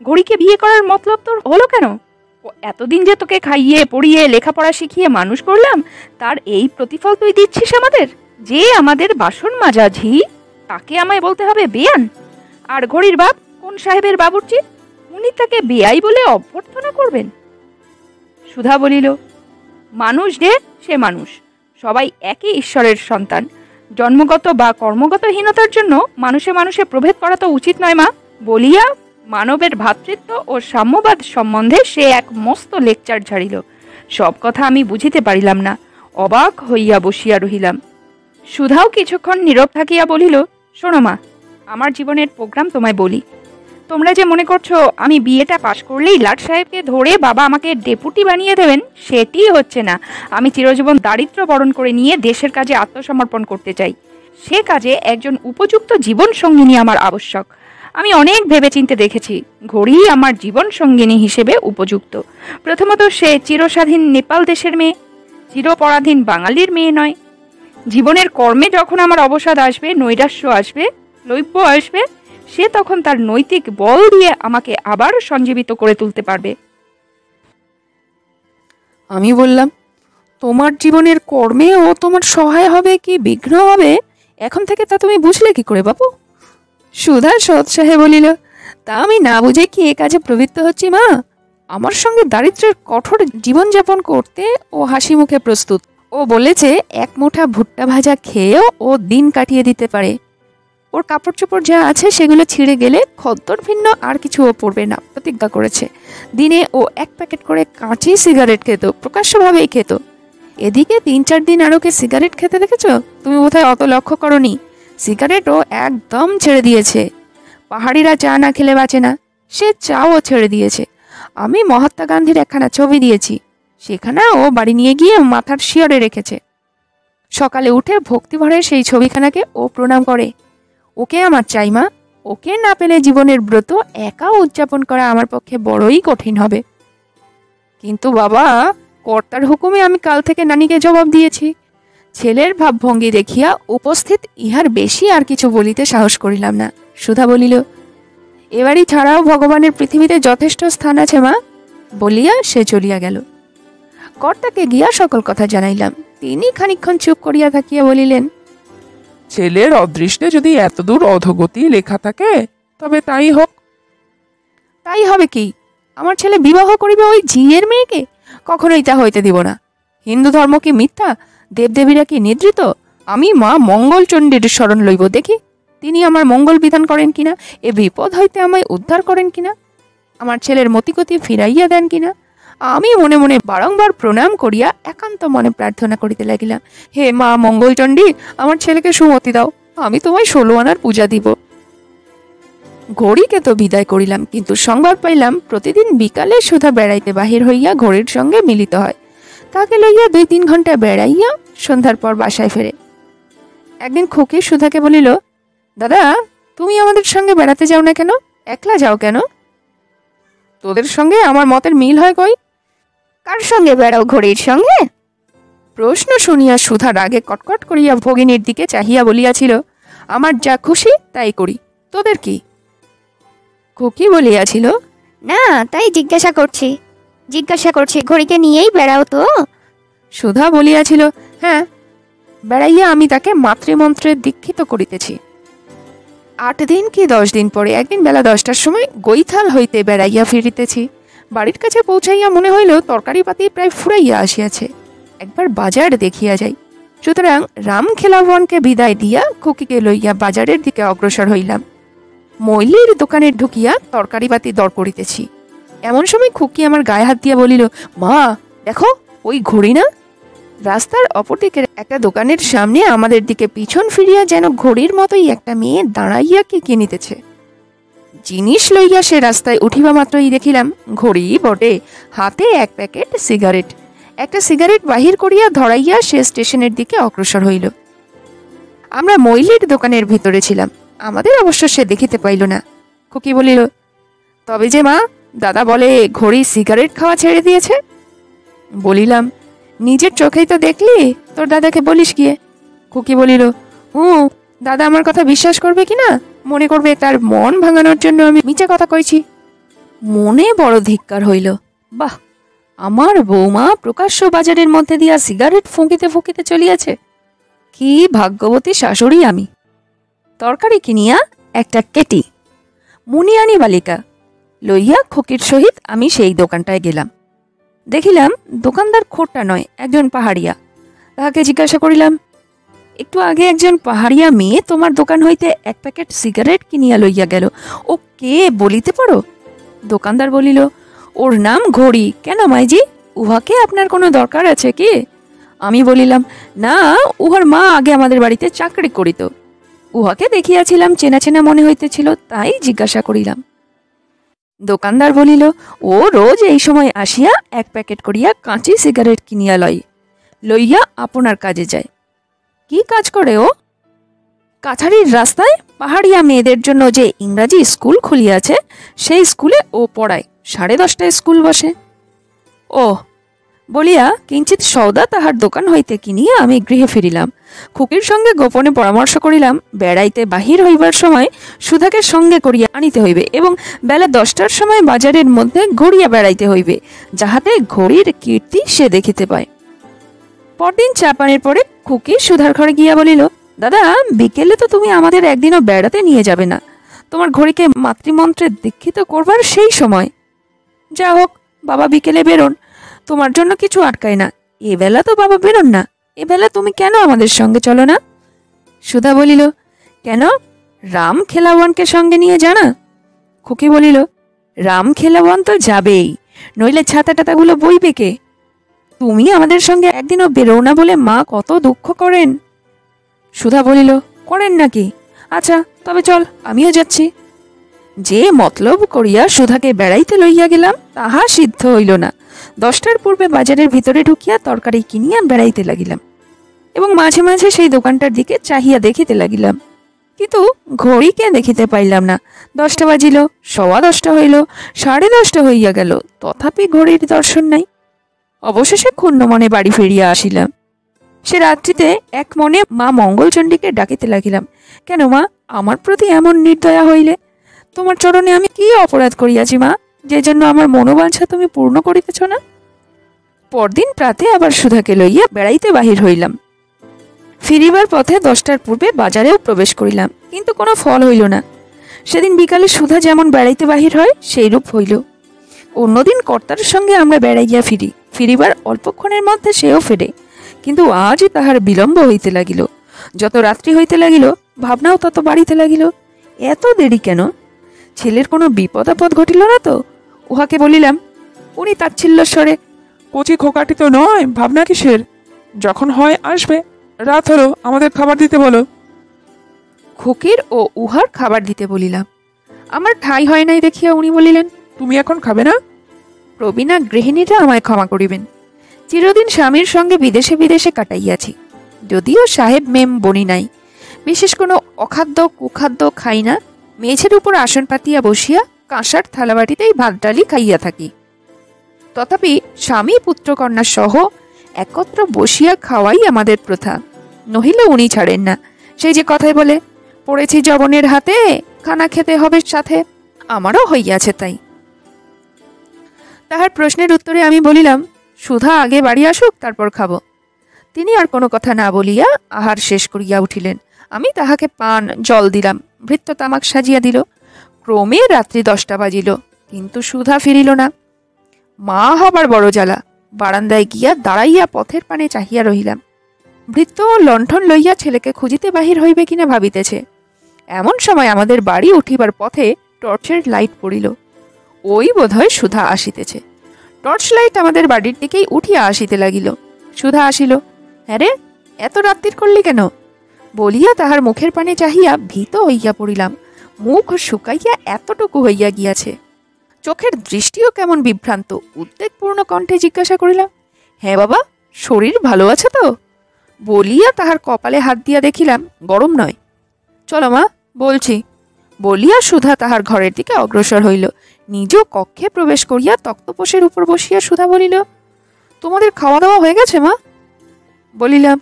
ঘড়িকে বিয়ে করার মতলব তোর হলো কেন? ও এতদিন যে তোকে খাইয়ে পড়িয়ে লেখাপড়া শিখিয়ে মানুষ করলাম, তার এই প্রতিফল তুই দিচ্ছিস আমাদের? যে আমাদের বাসন মাজা ঝি, তাকে আমায় বলতে হবে বেয়ান? আর ঘড়ির বাপ কোন সাহেবের বাবুর্চি, উনি তাকে বেয়াই বলে অভ্যর্থনা করবেন? সুধা বলিল, মানুষ যে সে মানুষ, সবাই একই ঈশ্বরের সন্তান। জন্মগত বা কর্মগতহীনতার জন্য মানুষে মানুষে প্রভেদ করা তো উচিত নয় মা। বলিয়া মানবের ভ্রাতৃত্ব ও সাম্যবাদ সম্বন্ধে সে এক মস্ত লেকচার ঝাড়িল। সব কথা আমি বুঝিতে পারিলাম না, অবাক হইয়া বসিয়া রহিলাম। সুধাও কিছুক্ষণ নীরব থাকিয়া বলিল, শোনো মা, আমার জীবনের প্রোগ্রাম তোমায় বলি। তোমরা যে মনে করছো আমি বিয়েটা পাশ করলেই লাট সাহেবকে ধরে বাবা আমাকে ডেপুটি বানিয়ে দেবেন, সেটি হচ্ছে না। আমি চিরজীবন দারিদ্র্য বরণ করে নিয়ে দেশের কাজে আত্মসমর্পণ করতে চাই। সে কাজে একজন উপযুক্ত জীবন সঙ্গিনী আমার আবশ্যক। আমি অনেক ভেবেচিন্তে দেখেছি, ঘড়ি আমার জীবন সঙ্গিনী হিসেবে উপযুক্ত। প্রথমত, সে চিরস্বাধীন নেপাল দেশের মেয়ে, চিরপরাধীন বাঙালির মেয়ে নয়। জীবনের কর্মে যখন আমার অবসাদ আসবে, নৈরাশ্য আসবে, লৈপ্য আসবে, সে তখন তার নৈতিক বল দিয়ে আমাকে আবার সঞ্জীবিত করে তুলতে পারবে। আমি বললাম, তোমার জীবনের কর্মে ও তোমার সহায় হবে কি বিঘ্ন হবে এখন থেকে তা তুমি বুঝলে কি করে বাপু? সুধা সৎসাহে বলিল, তা আমি না বুঝে কি এ কাজে প্রবৃত্ত হচ্ছি মা? আমার সঙ্গে দারিদ্র্যের কঠোর জীবনযাপন করতে ও হাসি মুখে প্রস্তুত। ও বলেছে এক মুঠা ভুট্টা ভাজা খেয়েও ও দিন কাটিয়ে দিতে পারে। ওর কাপড় চোপড় যা আছে সেগুলো ছিঁড়ে গেলে খদ্দর ভিন্ন আর কিছু ও পড়বে না প্রতিজ্ঞা করেছে। দিনে ও 1 প্যাকেট করে কাঁচি সিগারেট খেত, প্রকাশ্যভাবেই খেত। এদিকে 3-4 দিন আর ওকে সিগারেট খেতে দেখেছ? তুমি বোধহয় অত লক্ষ্য করনি। সিগারেট ও একদম ছেড়ে দিয়েছে। পাহাড়িরা চা না খেলে বাঁচে না, সে চাও ছেড়ে দিয়েছে। আমি মহাত্মা গান্ধীর একখানা ছবি দিয়েছি, সেখানে ও বাড়ি নিয়ে গিয়ে মাথার শিয়রে রেখেছে। সকালে উঠে ভক্তিভরে সেই ছবিখানাকে ও প্রণাম করে। ওকে আমার চাই মা। ওকে না পেলে জীবনের ব্রত একা উদযাপন করা আমার পক্ষে বড়ই কঠিন হবে। কিন্তু বাবা, কর্তার হুকুমে আমি কাল থেকে নানিকে জবাব দিয়েছি। ছেলের ভাবভঙ্গি দেখিয়া উপস্থিত ইহার বেশি আর কিছু বলিতে সাহস করিলাম না। সুধা বলিল, এবারই ছাড়াও ভগবানের পৃথিবীতে যথেষ্ট স্থান আছে মা, বলিয়া সে চলিয়া গেল। কর্তাকে গিয়া সকল কথা জানাইলাম। তিনি খানিকক্ষণ চুপ করিয়া থাকিয়া বলিলেন, ছেলের অদৃষ্টে যদি এতদূর অধোগতি লেখা থাকে তবে তাই হোক। তাই হবে কি? আমার ছেলে বিবাহ করিবে ওই ঝিয়ের মেয়েকে? কখনোই তা হইতে দিব না। হিন্দু ধর্ম কি মিথ্যা? দেবদেবীরা কি নিদ্রিত? আমি মা মঙ্গলচণ্ডীর শরণ লইব, দেখি তিনি আমার মঙ্গল বিধান করেন কিনা, এ বিপদ হইতে আমায় উদ্ধার করেন কিনা, আমার ছেলের মতিগতি ফিরাইয়া দেন কিনা। আমি মনে মনে বারংবার প্রণাম করিয়া একান্ত মনে প্রার্থনা করিতে লাগিলাম, হে মা মঙ্গলচণ্ডী, আমার ছেলেকে সুমতি দাও, আমি তোমায় 16 আনার পূজা দিব। ঘড়িকে তো বিদায় করিলাম, কিন্তু সংবাদ পাইলাম প্রতিদিন বিকালে সুধা বেড়াইতে বাহির হইয়া ঘড়ির সঙ্গে মিলিত হয়। তাকে লইয়া 2-3 ঘন্টা বেড়াইয়া সন্ধ্যার পর বাসায় ফেরে। একদিন খুকি সুধাকে বলিল, দাদা, তুমি আমাদের সঙ্গে বেড়াতে যাও না কেন? একলা যাও কেন? তোদের সঙ্গে আমার মতের মিল হয় কই? কার সঙ্গে বেড়াও? ঘড়ির সঙ্গে? প্রশ্ন শুনিয়া সুধা রাগে কটকট করিয়া ভগিনীর দিকে চাহিয়া বলিয়াছিল, আমার যা খুশি তাই করি, তোদের কি? খুকি বলিয়াছিল, না, তাই জিজ্ঞাসা করছি ঘড়িকে নিয়েই বেড়াও তো? সুধা বলিয়াছিল, হ্যাঁ, বেড়াইয়া আমি তাকে মাতৃমন্ত্রে দীক্ষিত করিতেছি। 8 দিন কি 10 দিন পরে একদিন বেলা 10টার সময় গৈথাল হইতে বেড়াইয়া ফিরিতেছি। বাড়ির কাছে পৌঁছাইয়া মনে হইল তরকারি পাতি প্রায় ফুরাইয়া আসিয়াছে, একবার বাজার দেখিয়া যাই। সুতরাং রাম খেলাবনকে বিদায় দিয়া খুকিকে লইয়া বাজারের দিকে অগ্রসর হইলাম। মৈলির দোকানে ঢুকিয়া তরকারি পাতি দর করিতেছি, এমন সময় খুকি আমার গায়ে হাত দিয়া বলিল, মা দেখো, ওই ঘড়ি না? রাস্তার অপর দিকের একটা দোকানের সামনে আমাদের দিকে পিছন ফিরিয়া যেন ঘড়ির মতোই একটা মেয়ে দাঁড়াইয়া কি কিনিতেছে। জিনিস লইয়া সে রাস্তায় উঠিবা মাত্রই দেখিলাম ঘড়ি বটে, হাতে 1 প্যাকেট সিগারেট। একটা সিগারেট বাহির করিয়া ধরাইয়া সে স্টেশনের দিকে অগ্রসর হইল। আমরা মৈলির দোকানের ভিতরে ছিলাম, আমাদের অবশ্য সে দেখিতে পাইল না। খুকি বলিল, তবে যে মা, দাদা বলে ঘড়ি সিগারেট খাওয়া ছেড়ে দিয়েছে। বলিলাম, নিজের চোখেই তো দেখলি, তোর দাদাকে বলিস গিয়ে। খুকি বলিল, দাদা আমার কথা বিশ্বাস করবে কিনা, মনে করবে তার মন ভাঙানোর জন্য আমি মিছে কথা কইছি। মনে বড় ধিক্কার হইল। বাহ, আমার বৌমা প্রকাশ্য বাজারের মধ্যে দিয়া সিগারেট ফুঁকিতে ফুঁকিতে চলিয়াছে। কি ভাগ্যবতী শাশুড়ি আমি। তরকারি কিনিয়া একটা কেটি, মুনিয়ানি বালিকা লইয়া খুকির সহিত আমি সেই দোকানটায় গেলাম। দেখিলাম দোকানদার খোট্টা নয়, একজন পাহাড়িয়া। তাহাকে জিজ্ঞাসা করিলাম, একটু আগে একজন পাহাড়িয়া মেয়ে তোমার দোকান হইতে এক প্যাকেট সিগারেট কিনিয়া লইয়া গেল, ও কে বলিতে পারো? দোকানদার বলিল, ওর নাম ঘড়ি। কেন মাইজি, উহাকে আপনার কোনো দরকার আছে কি? আমি বলিলাম, না, উহার মা আগে আমাদের বাড়িতে চাকরি করিত। উহাকে দেখিয়াছিলাম, চেনা চেনা মনে হইতেছিল, তাই জিজ্ঞাসা করিলাম। দোকানদার বলিল, ও রোজ এই সময় আসিয়া এক প্যাকেট করিয়া কাঁচি সিগারেট কিনিয়া লইয়া আপনার কাজে যায়। কি কাজ করে ও? কাছারির রাস্তায় পাহাড়িয়া মেয়েদের জন্য যে ইংরাজি স্কুল খুলিয়াছে, সেই স্কুলে ও পড়ায়। 10:30টায় স্কুল বসে। ও বলিয়া কিঞ্চিত সওদা তাহার দোকান হইতে কিনিয়া আমি গৃহে ফিরিলাম। খুকির সঙ্গে গোপনে পরামর্শ করিলাম, বেড়াইতে বাহির হইবার সময় সুধাকে সঙ্গে করিয়া আনিতে হইবে এবং বেলা 10টার সময় বাজারের মধ্যে ঘুরিয়া বেড়াইতে হইবে, যাহাতে ঘড়ির কীর্তি সে দেখিতে পায়। পরদিন চা পানের পরে খুকি সুধার ঘরে গিয়া বলিল, দাদা, বিকেলে তো তুমি আমাদের একদিনও বেড়াতে নিয়ে যাবে না। তোমার ঘড়িকে মাতৃমন্ত্রে দীক্ষিত করবার সেই সময়। যা হোক, বাবা বিকেলে বেরোন, তোমার জন্য কিছু আটকায় না। এবেলা তো বাবা বেরোন না, এবেলা তুমি কেন আমাদের সঙ্গে চলো না? সুধা বলিল, কেন, রাম খেলাওয়ানকে সঙ্গে নিয়ে জানা? খুকি বলিল, রাম খেলাওয়ান তো যাবেই, নইলে ছাতা টাতাগুলো বইবে কে? তুমি আমাদের সঙ্গে একদিনও বেরো না বলে মা কত দুঃখ করেন। সুধা বলিল, করেন নাকি? আচ্ছা, তবে চল, আমিও যাচ্ছি। যে মতলব করিয়া সুধাকে বেড়াইতে লইয়া গেলাম, তাহা সিদ্ধ হইল না। 10টার পূর্বে বাজারের ভিতরে ঢুকিয়া তরকারি কিনিয়া বেড়াইতে লাগিলাম এবং মাঝে মাঝে সেই দোকানটার দিকে চাহিয়া দেখিতে লাগিলাম, কিন্তু ঘড়িকে দেখিতে পাইলাম না। 10টা বাজিল, 10:15 হইল, 10:30 হইয়া গেল, তথাপি ঘড়ির দর্শন নাই। অবশেষে ক্ষুণ্ণ মনে বাড়ি ফিরিয়া আসিলাম। সে রাত্রিতে এক মনে মা মঙ্গলচণ্ডীকে ডাকিতে লাগিলাম, কেন মা, আমার প্রতি এমন নির্দয়া হইলে? তোমার চরণে আমি কি অপরাধ করিয়াছি মা, যে জন্য আমার মনোবাঞ্ছা তুমি পূর্ণ করিতেছ না? পরদিন প্রাতে আবার সুধাকে লইয়া বেড়াইতে বাহির হইলাম। ফিরিবার পথে 10টার পূর্বে বাজারেও প্রবেশ করিলাম, কিন্তু কোনো ফল হইল না। সেদিন বিকালে সুধা যেমন বেড়াইতে বাহির হয়, সেই রূপ হইল। অন্যদিন কর্তার সঙ্গে আমরা বেড়াইয়া ফিরিবার অল্পক্ষণের মধ্যে সেও ফেরে, কিন্তু আজই তাহার বিলম্ব হইতে লাগিল। যত রাত্রি হইতে লাগিল, ভাবনাও তত বাড়িতে লাগিল। এত দেরি কেন? ছেলের কোনো বিপদ আপদ ঘটিল না তো? উহাকে বলিলাম। উনি তাচ্ছিল্য স্বরে, কচি খোকাটি তো নয়, ভাবনা কিসের? যখন হয় আসবে, রাত হলো, আমাদের খাবার দিতে বলো। খুকির ও উহার খাবার দিতে বলিলাম। আমার ঠাই হয় নাই দেখিয়া উনি বলিলেন, তুমি এখন খাবে না? প্রবীণা গৃহিণীরা আমায় ক্ষমা করিবেন। চিরদিন স্বামীর সঙ্গে বিদেশে বিদেশে কাটাইয়াছি, যদিও সাহেব মেম বনি নাই। বিশেষ কোনো অখাদ্য কুখাদ্য খাই না। মেঝের উপর আসন পাতিয়া বসিয়া কাঁসার থালাবাটিতেই ভাত ডালি খাইয়া থাকি। তথাপি স্বামী পুত্রকন্যা সহ একত্র বসিয়া খাওয়াই আমাদের প্রথা, নহিলে উনি ছাড়েন না। সেই যে কথায় বলে, পড়েছি জবনের হাতে, খানা খেতে হবে সাথে। আমারও হইয়াছে তাই। তাহার প্রশ্নের উত্তরে আমি বলিলাম, সুধা আগে বাড়ি আসুক, তারপর খাব। তিনি আর কোনো কথা না বলিয়া আহার শেষ করিয়া উঠিলেন। আমি তাহাকে পান জল দিলাম, ভৃত্য তামাক সাজিয়া দিল। ক্রমে রাত্রি 10টা বাজিল, কিন্তু সুধা ফিরিল না। মা হবার বড় জ্বালা। বারান্দায় গিয়া দাঁড়াইয়া পথের পানে চাহিয়া রহিলাম। ভৃত্য লণ্ঠন লইয়া ছেলেকে খুঁজিতে বাহির হইবে কিনা ভাবিতেছে। এমন সময় আমাদের বাড়ি উঠিবার পথে টর্চের লাইট পড়িল। ওই বোধহয় সুধা আসিতেছে। টর্চ লাইট আমাদের বাড়ির দিকেই উঠিয়া আসিতে লাগিল। সুধা আসিল। হ্যাঁ রে, এত রাত্রির করলি কেন? বলিয়া তাহার মুখের পানে চাহিয়া ভীত হইয়া পড়িলাম। মুখ শুকাইয়া এতটুকু হইয়া গিয়াছে, চোখের দৃষ্টিও কেমন বিভ্রান্ত। উদ্বেগপূর্ণ কণ্ঠে জিজ্ঞাসা করিলাম, হ্যাঁ বাবা, শরীর ভালো আছে তো? বলিয়া তাহার কপালে হাত দিয়া দেখিলাম গরম নয়। চলো মা, বলছি। বলিয়া সুধা তাহার ঘরের দিকে অগ্রসর হইল। নিজ কক্ষে প্রবেশ করিয়া তক্তপোষের উপর বসিয়া সুধা বলিল, তোমাদের খাওয়া দাওয়া হয়ে গেছে মা? বলিলাম,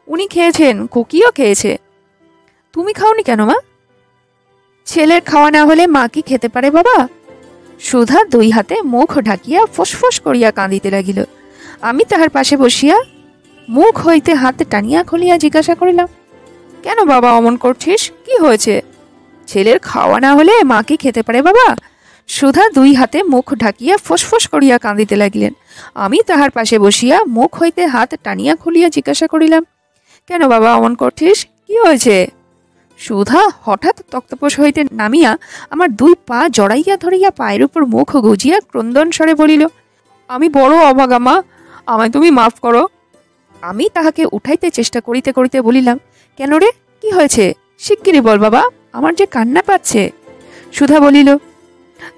উনি খেয়েছেন, খুকিও খেয়েছে। তুমি খাওনি কেন মা? ছেলের খাওয়া না হলে মা কি খেতে পারে বাবা? সুধা দুই হাতে মুখ ঢাকিয়া ফোঁস করিয়া কাঁদিতে লাগিল। আমি তাহার পাশে বসিয়া মুখ হইতে হাত টানিয়া খুলিয়া জিজ্ঞাসা করিলাম, কেন বাবা অমন করছিস, কি হয়েছে? ছেলের খাওয়া না হলে মা কি খেতে পারে বাবা? সুধা দুই হাতে মুখ ঢাকিয়া ফোঁস করিয়া কাঁদিতে লাগিলেন। আমি তাহার পাশে বসিয়া মুখ হইতে হাত টানিয়া খুলিয়া জিজ্ঞাসা করিলাম, কেন বাবা অমন করছিস, কি হয়েছে? সুধা হঠাৎ তক্তপোষ হইতে নামিয়া আমার দুই পা জড়াইয়া ধরিয়া পায়ের উপর মুখ গুজিয়া ক্রন্দন স্বরে বলিল, আমি বড় অভাগা মা, আমায় তুমি মাফ করো। আমি তাহাকে উঠাইতে চেষ্টা করিতে করিতে বলিলাম, কেন রে, কি হয়েছে, শিগগিরি বল বাবা, আমার যে কান্না পাচ্ছে। সুধা বলিল,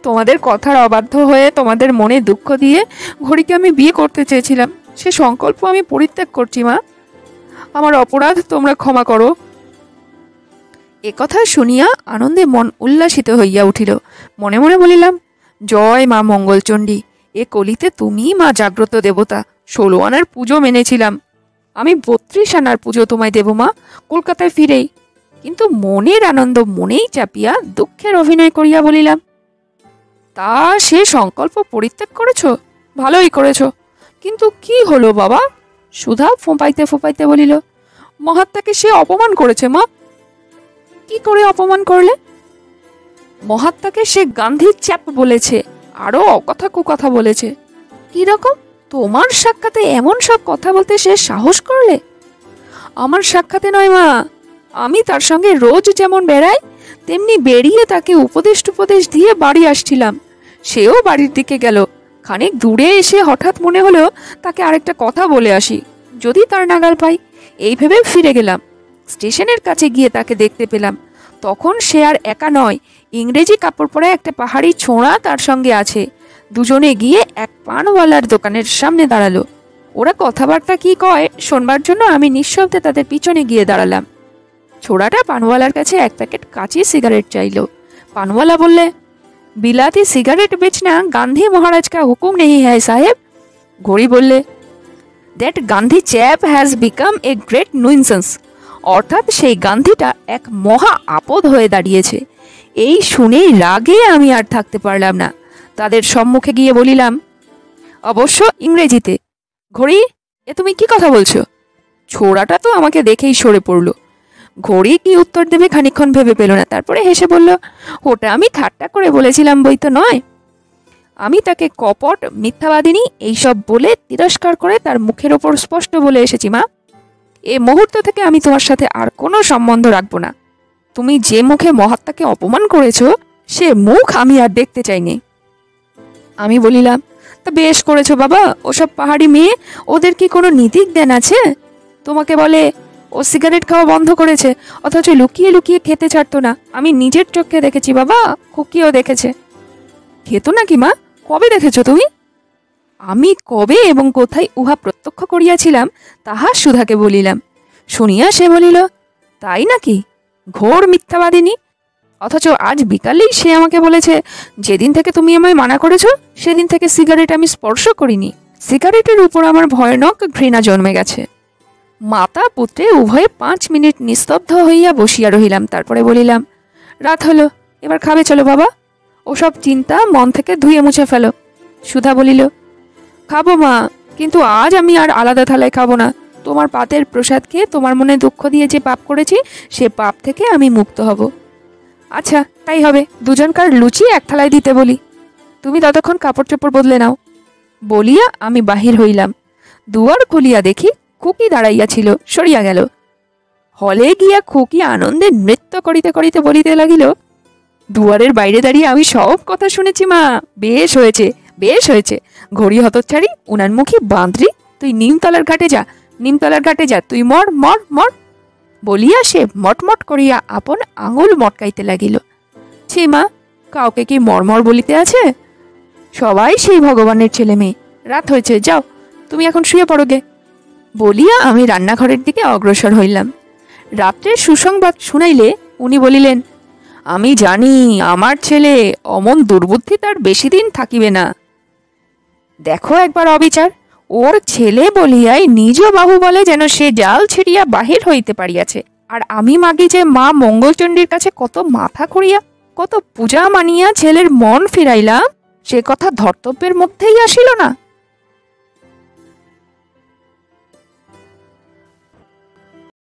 তোমাদের কথার অবাধ্য হয়ে তোমাদের মনে দুঃখ দিয়ে ঘড়িকে আমি বিয়ে করতে চেয়েছিলাম, সে সংকল্প আমি পরিত্যাগ করছি মা, আমার অপরাধ তোমরা ক্ষমা করো। একথা শুনিয়া আনন্দে মন উল্লাসিত হইয়া উঠিল। মনে মনে বলিলাম, জয় মা মঙ্গলচণ্ডী, এ কলিতে তুমি মা জাগ্রত দেবতা। 16 আনার পুজো মেনেছিলাম, আমি 32 আনার পুজো তোমায় দেব মা, কলকাতায় ফিরেই। কিন্তু মনের আনন্দ মনেই চাপিয়া দুঃখের অভিনয় করিয়া বলিলাম, তা সে সংকল্প পরিত্যাগ করেছ, ভালোই করেছ, কিন্তু কি হলো বাবা? সুধা ফোঁপাইতে বলিল, মহাত্মাকে সে অপমান করেছে মা। কি করে অপমান করলে? মহাত্মাকে সে গান্ধীর চ্যাপ বলেছে, আরো অকথা কুকথা বলেছে। কি রকম? তোমার সাক্ষাতে এমন সব কথা বলতে সে সাহস করলে? আমার সাক্ষাতে নয় মা, আমি তার সঙ্গে রোজ যেমন বেড়াই তেমনি বেরিয়ে তাকে উপদেশ দিয়ে বাড়ি আসছিলাম। সেও বাড়ির দিকে গেল। খানিক দূরে এসে হঠাৎ মনে হলো তাকে আরেকটা কথা বলে আসি, যদি তার নাগাল পাই, এই ভেবে ফিরে গেলাম। স্টেশনের কাছে গিয়ে তাকে দেখতে পেলাম। তখন সে আর একা নয়, ইংরেজি কাপড় পরা একটা পাহাড়ি ছোঁড়া তার সঙ্গে আছে। দুজনে গিয়ে এক পানওয়ালার দোকানের সামনে দাঁড়ালো। ওরা কথাবার্তা কি কয় শোনবার জন্য আমি নিঃশব্দে তাদের পিছনে গিয়ে দাঁড়ালাম। ছোড়াটা পানওয়ালার কাছে এক প্যাকেট কাঁচি সিগারেট চাইল। पानवाला बोले, बिलाती सिगरेट बेचना गांधी महाराज का हुक्म नहीं है साहेब। घोड़ी बोले, that Gandhi chap has become a great nuisance, অর্থাৎ সেই গান্ধীটা এক মহা আপদ হয়ে দাঁড়িয়েছে। এই শুনেই রাগে আমি আর থাকতে পারলাম না। তাদের সম্মুখে গিয়ে বলিলাম, অবশ্য ইংরেজিতে, ঘড়ি এ তুমি কি কথা বলছো? ছোড়াটা তো আমাকে দেখেই সরে পড়ল। ঘড়ি কি উত্তর দেবে খানিকক্ষণ ভেবে পেল না, তারপরে হেসে বলল, ওটা আমি ঠাট্টা করে বলেছিলাম বই তো নয়। আমি তাকে কপট, মিথ্যাবাদিনী এইসব বলে তিরস্কার করে তার মুখের ওপর স্পষ্ট বলে এসেছি, মা এই মুহূর্ত থেকে আমি তোমার সাথে আর কোনো সম্বন্ধ রাখবো না। তুমি যে মুখে মহাত্মাকে অপমান করেছ সে মুখ আমি আর দেখতে চাইনি। আমি বলিলাম, তা বেশ করেছো বাবা, ওসব পাহাড়ি মেয়ে, ওদের কি কোনো নীতি জ্ঞান আছে? তোমাকে বলে ও সিগারেট খাওয়া বন্ধ করেছে, অথচ লুকিয়ে লুকিয়ে খেতে ছাড়তো না। আমি নিজের চোখে দেখেছি বাবা, খুকিও দেখেছে। খেত নাকি মা? কবে দেখেছো তুমি? আমি কবে এবং কোথায় উহা প্রত্যক্ষ করিয়াছিলাম তাহা সুধাকে বলিলাম। শুনিয়া সে বলিল, তাই নাকি? ঘোর মিথ্যাবাদিনী। অথচ আজ বিকালেই সে আমাকে বলেছে, যেদিন থেকে তুমি আমায় মানা করেছো সেদিন থেকে সিগারেট আমি স্পর্শ করিনি। সিগারেটের উপর আমার ভয়ানক ঘৃণা জন্মে গেছে। মাতা পুত্রে উভয়ে 5 মিনিট নিস্তব্ধ হইয়া বসিয়া রহিলাম। তারপরে বলিলাম, রাত হলো, এবার খাবে চলো বাবা, ওসব চিন্তা মন থেকে ধুয়ে মুছে ফেলো। সুধা বলিল, খাবো মা, কিন্তু আজ আমি আর আলাদা থালায় খাবো না। তোমার পাতের প্রসাদ খেয়ে তোমার মনে দুঃখ দিয়ে যে পাপ করেছি সে পাপ থেকে আমি মুক্ত হব। আচ্ছা তাই হবে, দুজনকার লুচি এক থালায় দিতে বলি। তুমি ততক্ষণ কাপড় চোপড় বদলে নাও। বলিয়া আমি বাহির হইলাম। দুয়ার খুলিয়া দেখি খুকি দাঁড়াইয়া ছিল, সরিয়া গেল। হলে গিয়া খুকি আনন্দে নৃত্য করিতে করিতে বলিতে লাগিল, দুয়ারের বাইরে দাঁড়িয়ে আমি সব কথা শুনেছি মা, বেশ হয়েছে, বেশ হয়েছে। ঘড়ি হতচ্ছাড়ি, উনানমুখী বাঁদরি, তুই নিমতলার ঘাটে যা, নিমতলার ঘাটে যা, তুই মর মর মর। বলিয়া সে মটমট করিয়া আপন আঙুল মটকাইতে লাগিল। ছি মা, কাউকে কি মরমর বলিতে আছে? সবাই সেই ভগবানের ছেলে মেয়ে। রাত হয়েছে, যাও তুমি এখন শুয়ে পড়োগে। বলিয়া আমি রান্নাঘরের দিকে অগ্রসর হইলাম। রাত্রে সুসংবাদ শুনাইলে উনি বলিলেন, আমি জানি আমার ছেলে অমন দুর্বুদ্ধি তার বেশি দিন থাকিবে না। দেখো একবার অবিচার, ওর ছেলে বলিয়াই নিজ বাহু বলে যেন সে জাল ছিড়িয়া বাহির হইতে পারিয়াছে, আর আমি মাগি যে মা মঙ্গলচণ্ডীর কাছে কত মাথা করিয়া কত পূজা মানিয়া ছেলের মন ফিরাইলাম, সে কথা ধর্তব্যের মধ্যেই আসিল না।